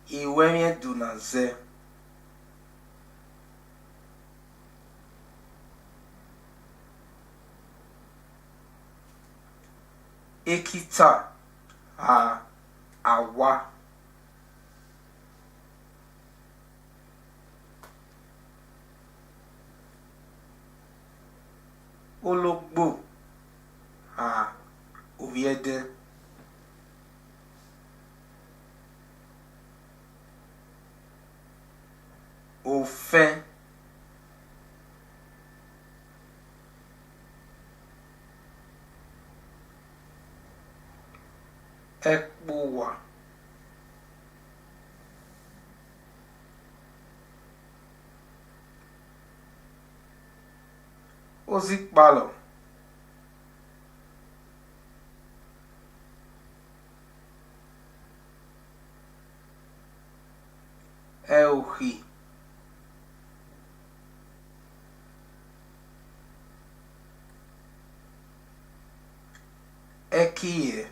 Iwemie dunaze. Ekita a awa. Ologbo a oviede. Ofe ekpowa. Ozikpalo Euhi Ekie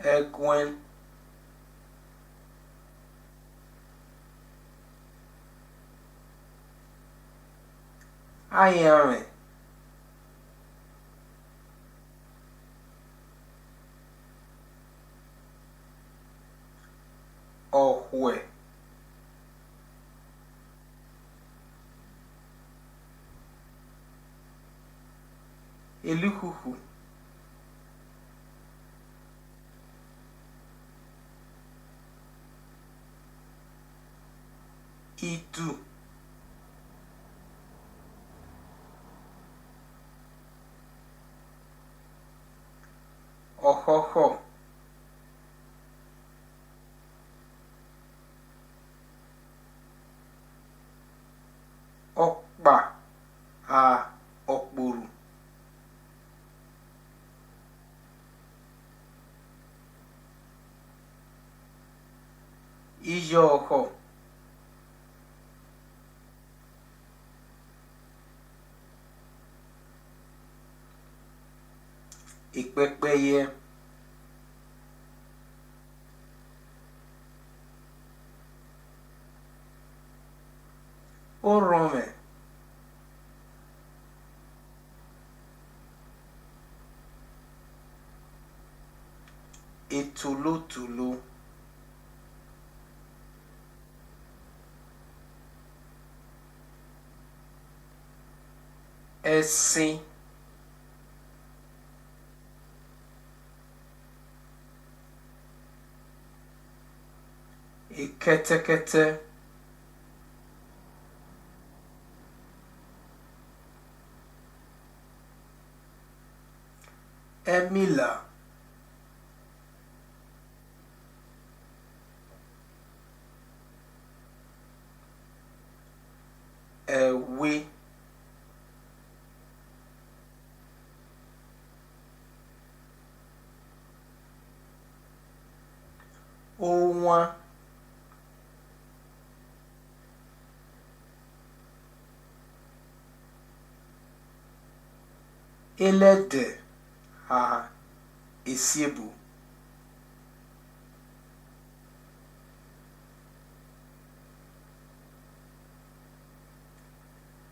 Egwen Ayame Ohwe Eluhuhu Idu Ohoho Okpa a okpuru Ijoho Ikpekpeye Orome Etulutulu Esi Iketekete Emila Ewe Onwa Elede a Esiebu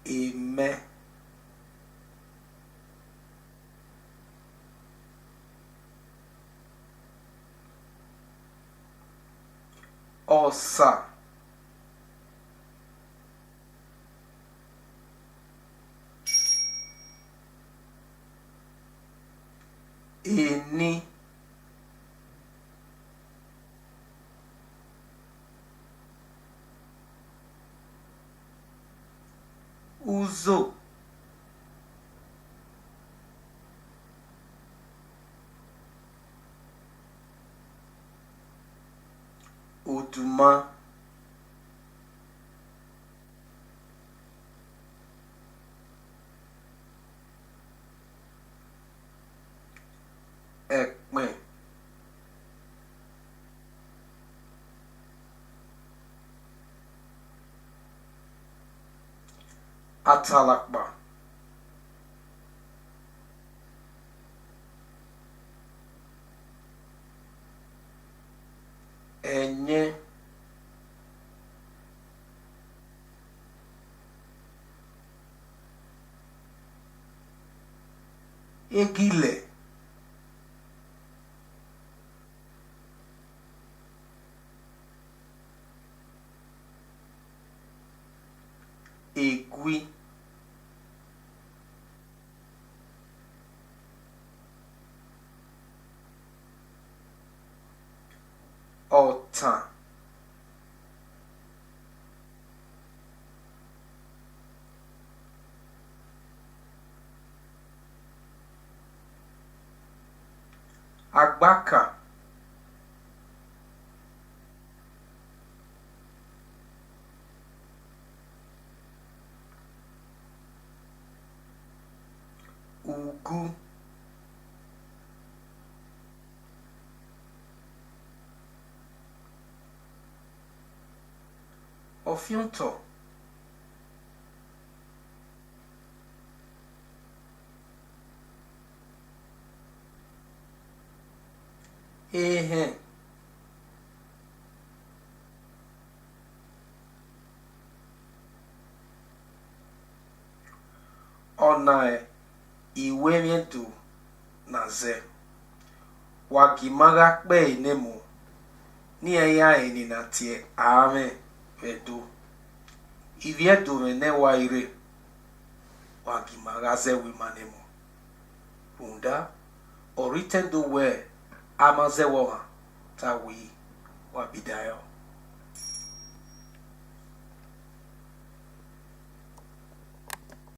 Eme Osa Eni Uzo Oduma Ekpe Atalakpa egile, egui, ọ̀tàn, agbákà, ùgú, ọ̀fíùntọ̀, ehè, ọ̀nà ìwé miẹ̀dù nàzẹ wàgìmára pẹ́ ìnẹ́mù ní ẹ̀yà ẹ̀nìnà tiẹ̀ ààmẹ́ ẹ̀dù ìviẹ̀dù mẹ́nẹ́wà ire wàgìmára zẹ̀wé manẹ́mù bùndà ọ̀rítẹ́ndù wẹ̀ amazẹ̀wọ̀ hàn táwí wàbídàyọ̀.